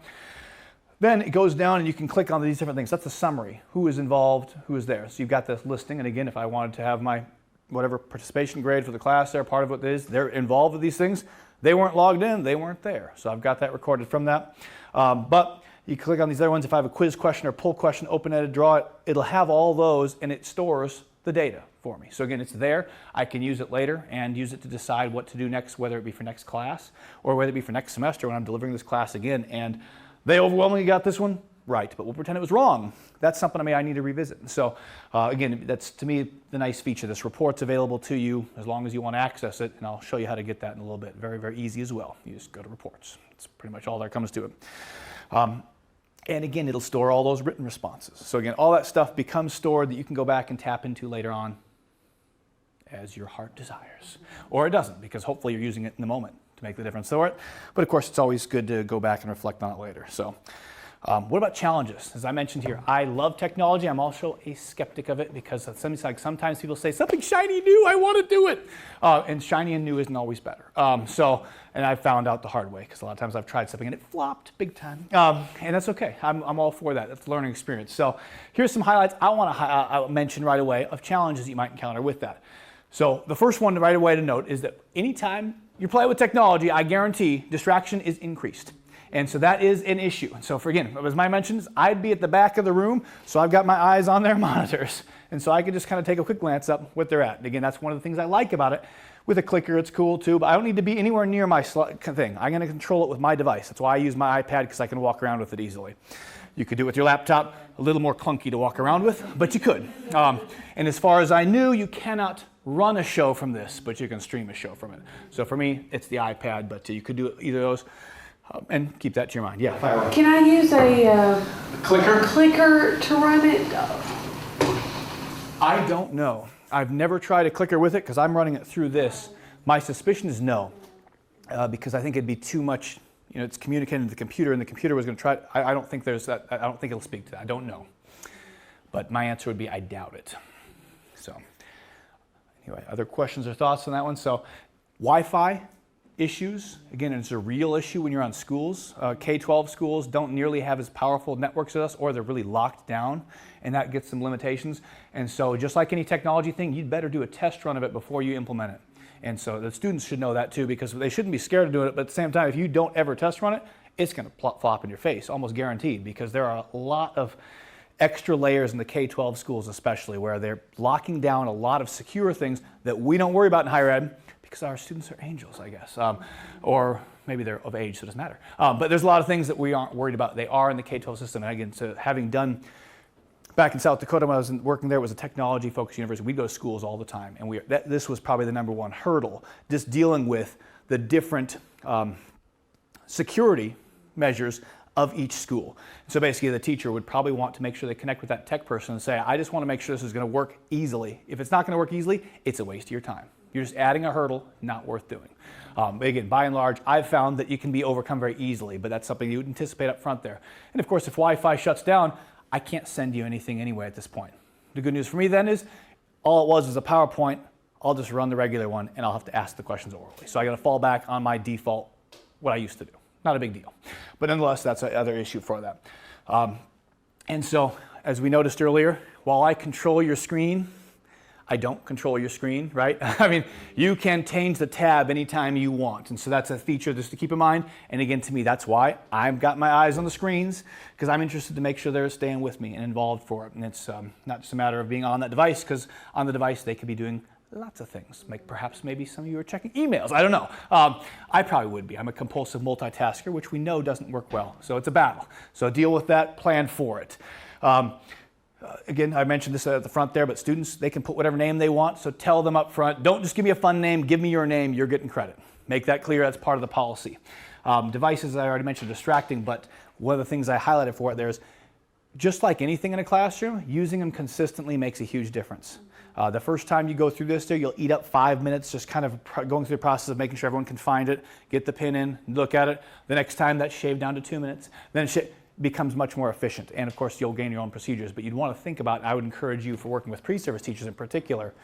Then it goes down and you can click on these different things. That's a summary. Who is involved, who is there. So you've got this listing. And again, if I wanted to have my whatever participation grade for the class there, part of what it is, they're involved with these things, they weren't logged in, they weren't there. So I've got that recorded from that. But you click on these other ones. If I have a quiz question or poll question, open it, draw it, it'll have all those and it stores the data for me. So again, it's there. I can use it later and use it to decide what to do next, whether it be for next class or whether it be for next semester when I'm delivering this class again. And they overwhelmingly got this one right, but we'll pretend it was wrong. That's something I need to revisit. So again, that's to me the nice feature. This report's available to you as long as you want to access it, and I'll show you how to get that in a little bit. Very, very easy as well. You just go to reports. That's pretty much all there comes to it. And again, it'll store all those written responses. So again, all that stuff becomes stored that you can go back and tap into later on as your heart desires. Or it doesn't, because hopefully you're using it in the moment to make the difference for it. But of course, it's always good to go back and reflect on it later. So what about challenges? As I mentioned here, I love technology. I'm also a skeptic of it because sometimes people say, something shiny new, I want to do it. And shiny and new isn't always better. And I found out the hard way because a lot of times I've tried something and it flopped big time. And that's okay. I'm all for that. That's a learning experience. So here's some highlights I want to mention right away of challenges you might encounter with that. So the first one right away to note is that anytime you play with technology, I guarantee distraction is increased. And so that is an issue. And so again, as I mentioned, I'd be at the back of the room, so I've got my eyes on their monitors. And so I can just kind of take a quick glance up what they're at. And again, that's one of the things I like about it. With a clicker, it's cool too, but I don't need to be anywhere near my thing. I'm going to control it with my device. That's why I use my iPad, because I can walk around with it easily. You could do it with your laptop, a little more clunky to walk around with, but you could. And as far as I knew, you cannot run a show from this, but you can stream a show from it. So for me, it's the iPad, but you could do either of those. And keep that to your mind. Yeah. Can I use a clicker to run it? I don't know. I've never tried a clicker with it because I'm running it through this. My suspicion is no, because I think it'd be too much. It's communicating to the computer, and the computer was going to try. I don't think there's that. I don't think it'll speak to that. I don't know. But my answer would be I doubt it. So anyway, other questions or thoughts on that one? So Wi-Fi issues, again, it's a real issue when you're on schools. K-12 schools don't nearly have as powerful networks as us, or they're really locked down, and that gets some limitations. And so just like any technology thing, you'd better do a test run of it before you implement it. And so the students should know that too, because they shouldn't be scared of doing it, but at the same time, if you don't ever test run it, it's going to flop in your face, almost guaranteed, because there are a lot of extra layers in the K-12 schools especially, where they're locking down a lot of secure things that we don't worry about in higher ed, because our students are angels, I guess, or maybe they're of age, so it doesn't matter. But there's a lot of things that we aren't worried about. They are in the K-12 system. And again, so having done back in South Dakota when I was working there, it was a technology-focused university. We'd go to schools all the time, and this was probably the number one hurdle, just dealing with the different security measures of each school. So basically, the teacher would probably want to make sure they connect with that tech person and say, I just want to make sure this is going to work easily. If it's not going to work easily, it's a waste of your time. You're just adding a hurdle, not worth doing. Again, by and large, I've found that you can be overcome very easily, but that's something you would anticipate up front there. And of course, if Wi-Fi shuts down, I can't send you anything anyway at this point. The good news for me then is, all it was a PowerPoint. I'll just run the regular one, and I'll have to ask the questions orally. So I got to fall back on my default, what I used to do. Not a big deal. But nonetheless, that's another issue for that. And so, as we noticed earlier, while I control your screen, I don't control your screen, right? I mean, you can change the tab anytime you want. And so that's a feature just to keep in mind. And again, to me, that's why I've got my eyes on the screens, because I'm interested to make sure they're staying with me and involved for it. And it's not just a matter of being on that device, because on the device, they could be doing lots of things. Perhaps maybe some of you are checking emails. I don't know. I probably would be. I'm a compulsive multitasker, which we know doesn't work well. So it's a battle. So deal with that, plan for it. Again, I mentioned this at the front there, but students, they can put whatever name they want, so tell them up front, don't just give me a fun name, give me your name, you're getting credit. Make that clear, that's part of the policy. Devices, I already mentioned, distracting, but one of the things I highlighted for it there is, just like anything in a classroom, using them consistently makes a huge difference. The first time you go through this there, you'll eat up 5 minutes just kind of going through the process of making sure everyone can find it, get the pin in, look at it. The next time, that's shaved down to 2 minutes. Then becomes much more efficient. And of course, you'll gain your own procedures, but you'd want to think about, I would encourage you, for working with pre-service teachers in particular,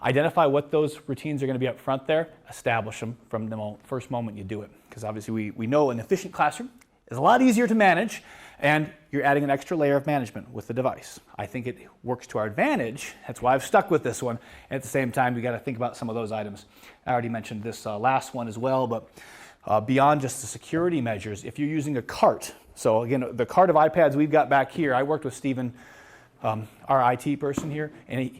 identify what those routines are going to be up front there, establish them from the first moment you do it. Because obviously we know an efficient classroom is a lot easier to manage, And you're adding an extra layer of management with the device. I think it works to our advantage. That's why I've stuck with this one. And at the same time, we got to think about some of those items. I already mentioned this last one as well, but beyond just the security measures, if you're using a cart, so again, the cart of iPads we've got back here, I worked with Stephen, our IT person here, and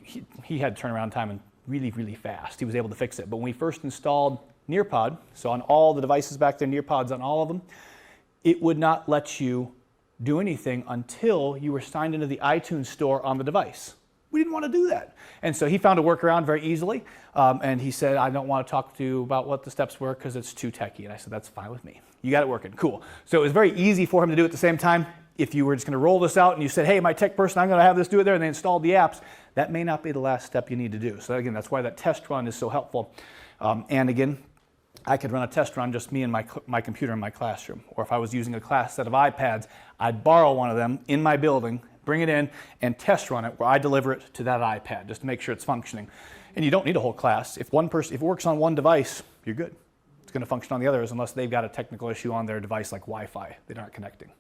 he had turnaround time and really, really fast. He was able to fix it. But when we first installed Nearpod, so on all the devices back there, Nearpods on all of them, it would not let you do anything until you were signed into the iTunes store on the device. We didn't want to do that. And so he found a workaround very easily, and he said, I don't want to talk to you about what the steps were because it's too techy. And I said, that's fine with me. You got it working, cool. So it was very easy for him to do at the same time. If you were just going to roll this out and you said, hey, my tech person, I'm going to have this do it there, and they installed the apps, that may not be the last step you need to do. So again, that's why that test run is so helpful. And again, I could run a test run, just me and my computer in my classroom. Or if I was using a class set of iPads, I'd borrow one of them in my building, bring it in, and test run it where I deliver it to that iPad just to make sure it's functioning. And you don't need a whole class. If it works on one device, you're good. It's going to function on the others unless they've got a technical issue on their device like Wi-Fi. They aren't connecting.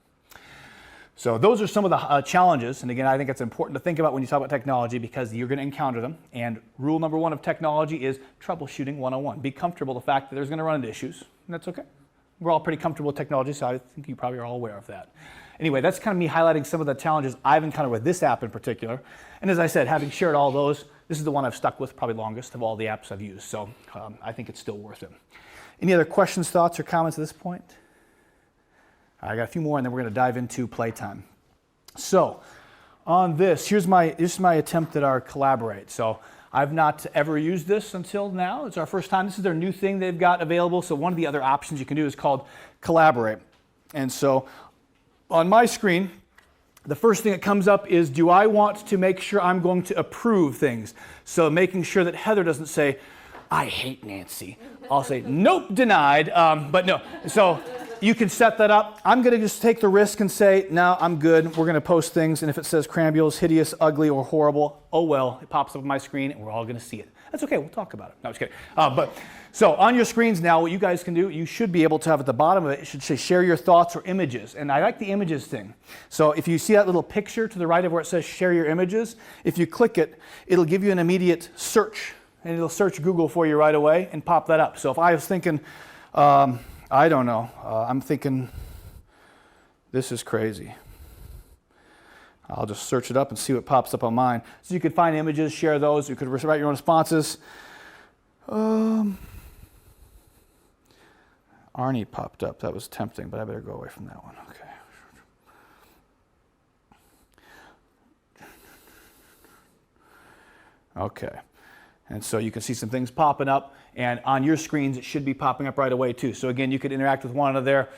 So those are some of the challenges. And again, I think it's important to think about when you talk about technology because you're going to encounter them. And rule number one of technology is troubleshooting 101. Be comfortable with the fact that there's going to run into issues. And that's okay. We're all pretty comfortable with technology, so I think you probably are all aware of that. Anyway, that's kind of me highlighting some of the challenges I've encountered with this app in particular. And as I said, having shared all those, this is the one I've stuck with probably longest of all the apps I've used. So I think it's still worth it. Any other questions, thoughts, or comments at this point? I got a few more, and then we're going to dive into playtime. So on this, here's my attempt at our Collaborate. So I've not ever used this until now. It's our first time. This is their new thing they've got available. So one of the other options you can do is called Collaborate. And so on my screen, the first thing that comes up is, do I want to make sure I'm going to approve things? So making sure that Heather doesn't say, I hate Nancy. I'll say, nope, denied. But no. So you can set that up. I'm going to just take the risk and say, no, I'm good. We're going to post things. And if it says Crambule's hideous, ugly, or horrible, oh well, it pops up on my screen and we're all going to see it. That's okay. We'll talk about it. No, just kidding. So on your screens now, what you guys can do, you should be able to have at the bottom of it, it should say share your thoughts or images. And I like the images thing. So if you see that little picture to the right of where it says share your images, if you click it, it'll give you an immediate search. And it'll search Google for you right away and pop that up. So if I was thinking, I don't know, I'm thinking, this is crazy. I'll just search it up and see what pops up on mine. So you could find images, share those. You could write your own responses. Arnie popped up. That was tempting, but I better go away from that one. Okay. And so you can see some things popping up, and on your screens it should be popping up right away too. So again, you could interact with one another there.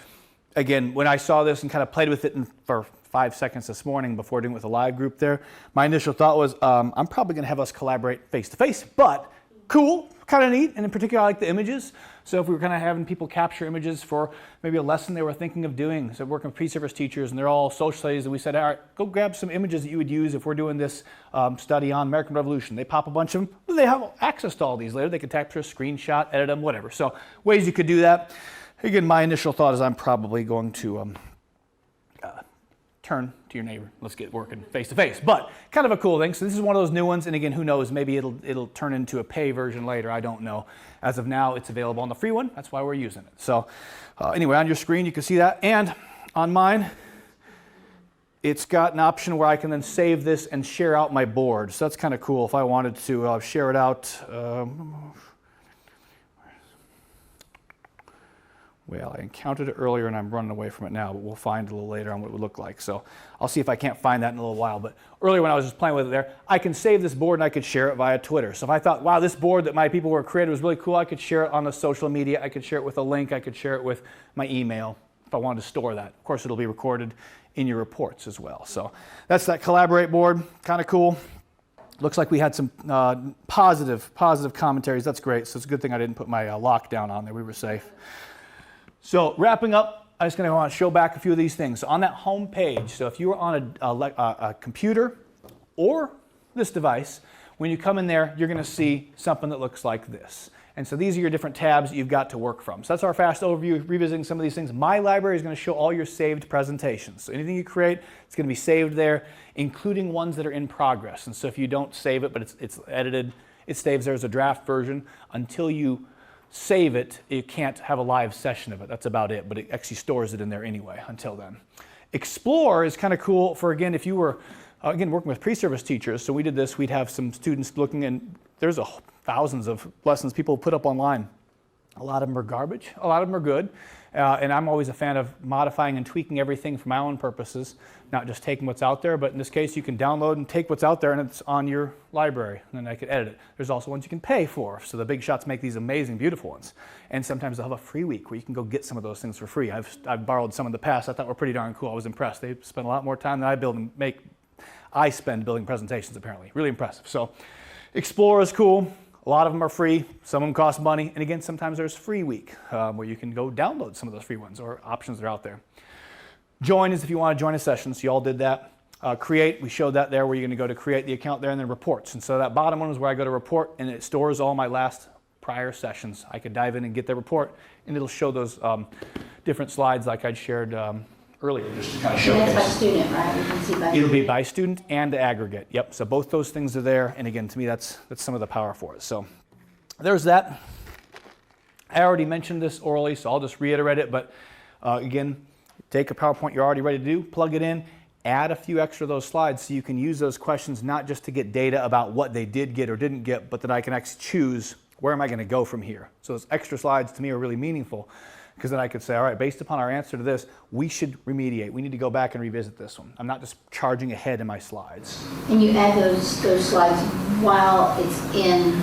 Again, when I saw this and kind of played with it for 5 seconds this morning before doing it with a live group there, my initial thought was, I'm probably going to have us collaborate face-to-face, but cool, kind of neat, and in particular I like the images. So if we were kind of having people capture images for maybe a lesson they were thinking of doing, so working with pre-service teachers and they're all social studies, and we said, all right, go grab some images that you would use if we're doing this study on American Revolution. They pop a bunch of them, they have access to all these later. They could capture a screenshot, edit them, whatever. So ways you could do that. Again, my initial thought is I'm probably going to turn to your neighbor. Let's get working face to face. But kind of a cool thing. So this is one of those new ones. And again, who knows? Maybe it'll turn into a pay version later. I don't know. As of now, it's available on the free one. That's why we're using it. So anyway, on your screen, you can see that. And on mine, it's got an option where I can then save this and share out my board. So that's kind of cool. If I wanted to share it out. Well, I encountered it earlier and I'm running away from it now, but we'll find a little later on what it would look like. So I'll see if I can't find that in a little while. But earlier when I was just playing with it there, I can save this board and I could share it via Twitter. So if I thought, wow, this board that my people were created was really cool, I could share it on the social media. I could share it with a link. I could share it with my email if I wanted to store that. Of course, it'll be recorded in your reports as well. So that's that Collaborate board. Kind of cool. Looks like we had some positive commentaries. That's great. So it's a good thing I didn't put my lockdown on there. We were safe. So wrapping up, I'm just going to want to show back a few of these things. So on that home page, so if you were on a computer or this device, when you come in there, you're going to see something that looks like this. And so these are your different tabs that you've got to work from. So that's our fast overview of revisiting some of these things. My library is going to show all your saved presentations. So anything you create, it's going to be saved there, including ones that are in progress. And so if you don't save it, but it's edited, it saves there as a draft version. Until you save it, you can't have a live session of it. That's about it, but it actually stores it in there anyway until then. Explore is kind of cool for, again, if you were, again, working with pre-service teachers. So we did this, we'd have some students looking, and there's thousands of lessons people put up online. A lot of them are garbage, a lot of them are good. And I'm always a fan of modifying and tweaking everything for my own purposes, not just taking what's out there, but in this case you can download and take what's out there and it's on your library, and then I could edit it. There's also ones you can pay for, so the big shots make these amazing, beautiful ones. And sometimes they'll have a free week where you can go get some of those things for free. I've borrowed some in the past. I thought were pretty darn cool. I was impressed. They spend a lot more time than I spend building presentations, apparently. Really impressive. So Explore is cool. A lot of them are free, some of them cost money, and again, sometimes there's free week where you can go download some of those free ones or options that are out there. Join is if you want to join a session, so you all did that. Create, we showed that there where you're going to go to create the account there, and then reports. And so that bottom one is where I go to report, and it stores all my last prior sessions. I could dive in and get the report, and it'll show those different slides like I'd shared earlier, just to kind of show And that's by this. student, right? You can see by It'll be student. by student and aggregate. Yep, so both those things are there, and again, to me, that's some of the power for it. So there's that. I already mentioned this orally, so I'll just reiterate it, but again, take a PowerPoint you're already ready to do, plug it in, add a few extra of those slides so you can use those questions not just to get data about what they did get or didn't get, but that I can actually choose where am I going to go from here. So those extra slides to me are really meaningful, because then I could say, all right, based upon our answer to this, we should remediate. We need to go back and revisit this one. I'm not just charging ahead in my slides. And you add those slides while it's in.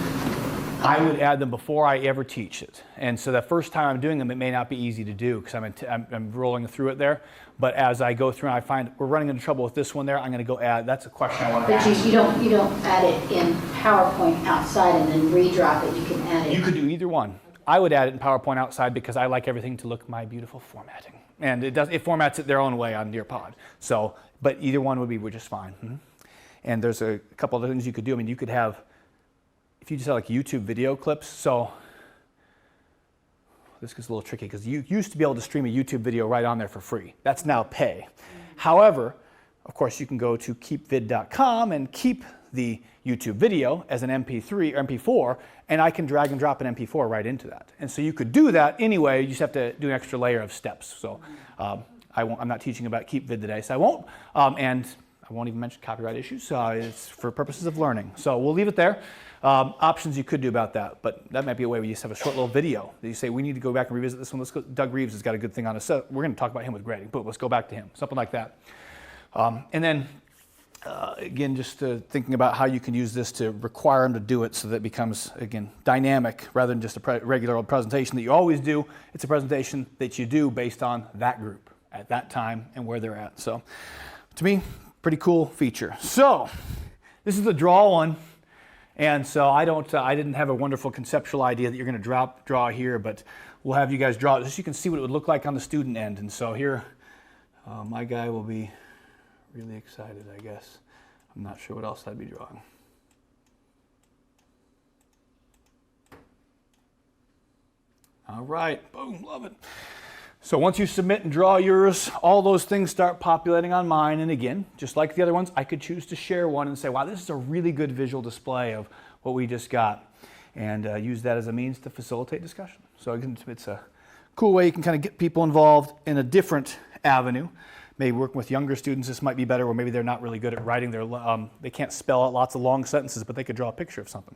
I would add them before I ever teach it. And so the first time I'm doing them, it may not be easy to do because I'm rolling through it there. But as I go through and I find we're running into trouble with this one there, I'm going to go add. That's a question I want to But ask. you don't add it in PowerPoint outside and then redrop it. You can add it. You could do either one. I would add it in PowerPoint outside because I like everything to look my beautiful formatting. And it formats it their own way on Nearpod. So, but either one would be just fine. And there's a couple other things you could do. I mean, you could have, if you just had like YouTube video clips, so this gets a little tricky because you used to be able to stream a YouTube video right on there for free. That's now pay. However, of course, you can go to keepvid.com and keep the YouTube video as an MP3 or MP4, and I can drag and drop an MP4 right into that. And so you could do that anyway, you just have to do an extra layer of steps. So I'm not teaching about KeepVid today, so I won't. And I won't even mention copyright issues. It's for purposes of learning. So we'll leave it there. Options you could do about that, but that might be a way where you just have a short little video that you say, we need to go back and revisit this one. Let's go. Doug Reeves has got a good thing on us. So we're going to talk about him with grading, but let's go back to him. Something like that. And then, again, just thinking about how you can use this to require them to do it so that it becomes, again, dynamic rather than just a regular old presentation that you always do. It's a presentation that you do based on that group at that time and where they're at. So to me, pretty cool feature. So this is the draw one. And so I didn't have a wonderful conceptual idea that you're going to draw here, but we'll have you guys draw it just so you can see what it would look like on the student end. And so here, my guy will be really excited, I guess. I'm not sure what else I'd be drawing. All right, boom, love it. So once you submit and draw yours, all those things start populating on mine. And again, just like the other ones, I could choose to share one and say, wow, this is a really good visual display of what we just got. And use that as a means to facilitate discussion. So again, it's a cool way you can kind of get people involved in a different avenue. Maybe working with younger students, this might be better, or maybe they're not really good at writing they can't spell out lots of long sentences, but they could draw a picture of something.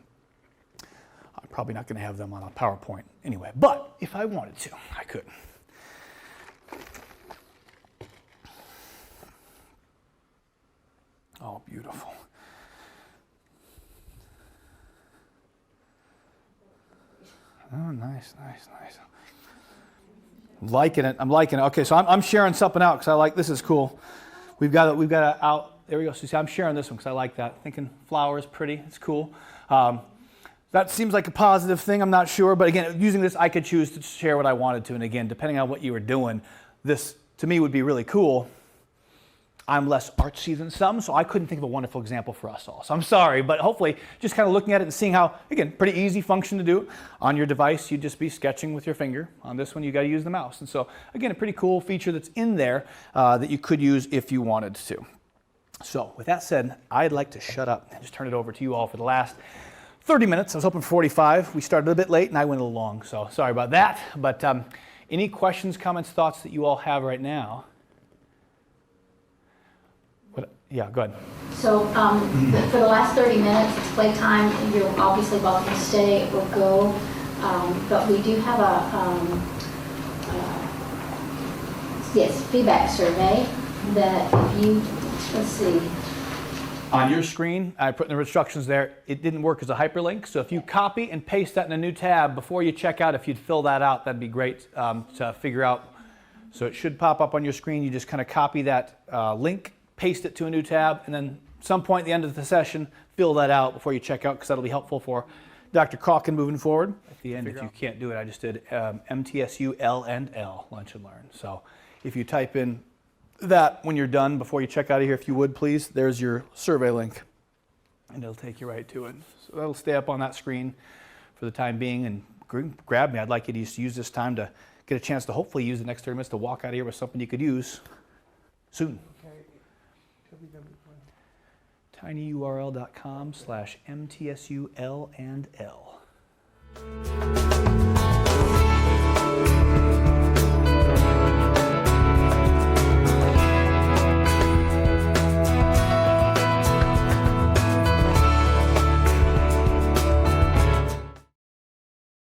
I'm probably not going to have them on a PowerPoint anyway, but if I wanted to, I could. Oh, beautiful. Oh, nice, nice, nice. I'm liking it. Okay, so I'm sharing something out because I like this is cool. We've got it out. There we go. So see, I'm sharing this one because I like that. Thinking flowers, pretty. It's cool. That seems like a positive thing. I'm not sure, but again, using this, I could choose to share what I wanted to. And again, depending on what you were doing, this to me would be really cool. I'm less artsy than some, so I couldn't think of a wonderful example for us all. So I'm sorry, but hopefully just kind of looking at it and seeing how, again, pretty easy function to do. On your device, you'd just be sketching with your finger. On this one, you got to use the mouse. And so, again, a pretty cool feature that's in there that you could use if you wanted to. So with that said, I'd like to shut up and just turn it over to you all for the last 30 minutes. I was hoping for 45. We started a bit late and I went a little long, so sorry about that. But any questions, comments, thoughts that you all have right now? Yeah, go ahead. So for the last 30 minutes, it's playtime. You're obviously welcome to stay or go. But we do have feedback survey that if you, let's see. On your screen, I put in the instructions there. It didn't work as a hyperlink, so if you copy and paste that in a new tab before you check out, if you'd fill that out, that'd be great to figure out. So it should pop up on your screen. You just kind of copy that link, paste it to a new tab, and then some point at the end of the session, fill that out before you check out, because that'll be helpful for Dr. Calkin moving forward. At the end, if you can't do it, I just did MTSU L&L, Lunch and Learn. So if you type in that when you're done, before you check out of here, if you would please, there's your survey link, and it'll take you right to it. So that'll stay up on that screen for the time being, and grab me. I'd like you to just use this time to get a chance to hopefully use the next 30 minutes to walk out of here with something you could use soon. tinyurl.com/MTSUL&L.